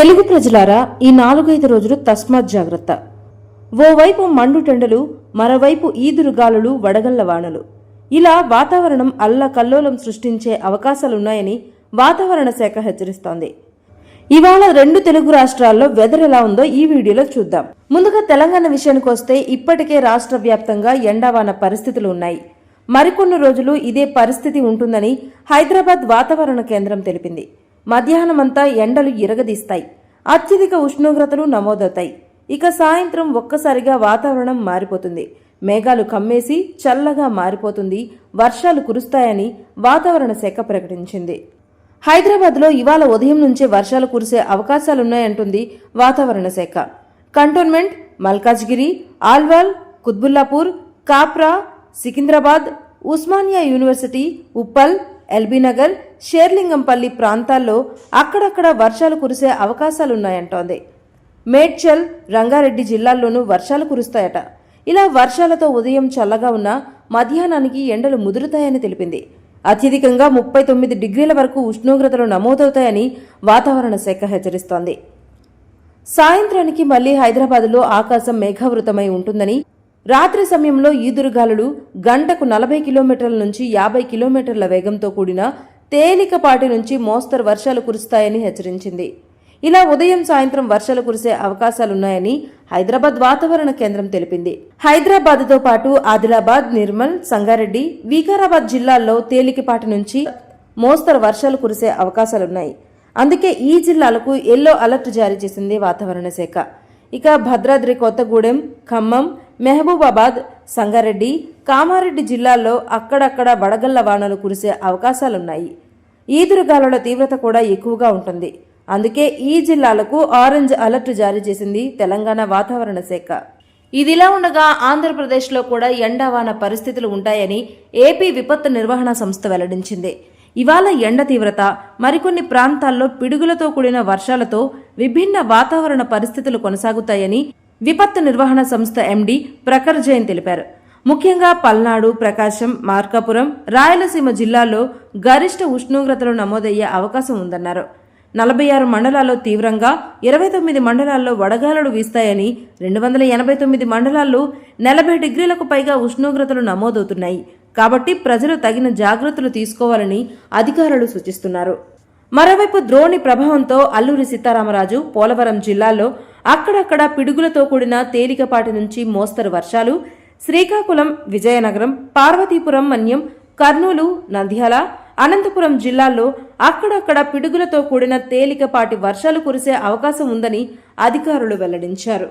తెలుగు ప్రజలారా, ఈ 4-5 రోజులు తస్మాత్ జాగ్రత్త. ఓవైపు మండుటెండలు, మరోవైపు ఈదురుగాలులు, వడగళ్ల వానలు. ఇలా వాతావరణం అల్లకల్లోలం సృష్టించే అవకాశాలున్నాయని వాతావరణ శాఖ హెచ్చరిస్తోంది. ఇవాళ 2 తెలుగు రాష్ట్రాల్లో వెదర్ ఎలా ఉందో ఈ వీడియోలో చూద్దాం. ముందుగా తెలంగాణ విషయానికి వస్తే ఇప్పటికే రాష్ట్ర వ్యాప్తంగా ఎండావాన పరిస్థితులు ఉన్నాయి. మరికొన్ని రోజులు ఇదే పరిస్థితి ఉంటుందని హైదరాబాద్ వాతావరణ కేంద్రం తెలిపింది. మధ్యాహ్నమంతా ఎండలు ఇరగదీస్తాయి. అత్యధిక ఉష్ణోగ్రతలు నమోదవుతాయి. ఇక సాయంత్రం ఒక్కసారిగా వాతావరణం మారిపోతుంది. మేఘాలు కమ్మేసి చల్లగా మారిపోతుంది. వర్షాలు కురుస్తాయని వాతావరణ శాఖ ప్రకటించింది. హైదరాబాద్లో ఇవాళ ఉదయం నుంచే వర్షాలు కురిసే అవకాశాలున్నాయంటుంది వాతావరణ శాఖ. కంటోన్మెంట్, మల్కాజ్గిరి, ఆల్వాల్, కుత్బుల్లాపూర్, కాప్రా, సికింద్రాబాద్, ఉస్మానియా యూనివర్సిటీ, ఉప్పల్, ఎల్బీనగర్, షేర్లింగంపల్లి ప్రాంతాల్లో అక్కడక్కడ వర్షాలు కురిసే అవకాశాలున్నాయంటోంది. మేడ్చల్, రంగారెడ్డి జిల్లాల్లోనూ వర్షాలు కురుస్తాయట. ఇలా వర్షాలతో ఉదయం చల్లగా ఉన్న మధ్యాహ్నానికి ఎండలు ముదురుతాయని తెలిపింది. అత్యధికంగా 39 డిగ్రీల వరకు ఉష్ణోగ్రతలు నమోదవుతాయని వాతావరణ శాఖ హెచ్చరిస్తోంది. సాయంత్రానికి మళ్లీ హైదరాబాద్లో ఆకాశం మేఘావృతమై ఉంటుందని, రాత్రి సమయంలో ఈదురుగాలులు గంటకు 40 కిలోమీటర్ల నుంచి 50 కిలోమీటర్ల వేగంతో కూడిన తేలికపాటి నుంచి మోస్తరు వర్షాలు కురుస్తాయని హెచ్చరించింది. ఇలా ఉదయం సాయంత్రం వర్షాలు కురిసే అవకాశాలున్నాయని హైదరాబాద్ వాతావరణ కేంద్రం తెలిపింది. హైదరాబాద్తో పాటు ఆదిలాబాద్, నిర్మల్, సంగారెడ్డి, వికారాబాద్ జిల్లాల్లో తేలికపాటి నుంచి మోస్తరు వర్షాలు కురిసే అవకాశాలున్నాయి. అందుకే ఈ జిల్లాలకు ఎల్లో అలర్ట్ జారీ చేసింది వాతావరణ శాఖ. ఇక భద్రాద్రి కొత్తగూడెం, ఖమ్మం, మహబూబాబాద్, సంగారెడ్డి, కామారెడ్డి జిల్లాల్లో అక్కడక్కడ వడగళ్ల వానలు కురిసే అవకాశాలున్నాయి. ఈదురుగాలుల తీవ్రత కూడా ఎక్కువగా ఉంటుంది. అందుకే ఈ జిల్లాలకు ఆరెంజ్ అలర్ట్ జారీ చేసింది తెలంగాణ వాతావరణ శాఖ. ఇదిలా ఉండగా ఆంధ్రప్రదేశ్లో కూడా ఎండావాన పరిస్థితులు ఉంటాయని ఏపీ విపత్తు నిర్వహణ సంస్థ వెల్లడించింది. ఇవాళ ఎండ తీవ్రత, మరికొన్ని ప్రాంతాల్లో పిడుగులతో కూడిన వర్షాలతో విభిన్న వాతావరణ పరిస్థితులు కొనసాగుతాయని విపత్తు నిర్వహణ సంస్థ ఎండీ ప్రఖర్ జైన్ తెలిపారు. ముఖ్యంగా పల్నాడు, ప్రకాశం, మార్కాపురం, రాయలసీమ జిల్లాల్లో గరిష్ట ఉష్ణోగ్రతలు నమోదయ్యే అవకాశం ఉందన్నారు. 46 మండలాల్లో తీవ్రంగా, 29 మండలాల్లో వడగాలులు వీస్తాయని, 289 మండలాల్లో 40 డిగ్రీలకు పైగా ఉష్ణోగ్రతలు నమోదవుతున్నాయి. కాబట్టి ప్రజలు తగిన జాగ్రత్తలు తీసుకోవాలని అధికారులు సూచిస్తున్నారు. మరోవైపు ద్రోణి ప్రభావంతో అల్లూరి సీతారామరాజు, పోలవరం జిల్లాల్లో అక్కడక్కడ పిడుగులతో కూడిన తేలికపాటి నుంచి మోస్తరు వర్షాలు, శ్రీకాకుళం, విజయనగరం, పార్వతీపురం, మన్యం, కర్నూలు, నంద్యాల, అనంతపురం జిల్లాల్లో అక్కడక్కడ పిడుగులతో కూడిన తేలికపాటి వర్షాలు కురిసే అవకాశం ఉందని అధికారులు వెల్లడించారు.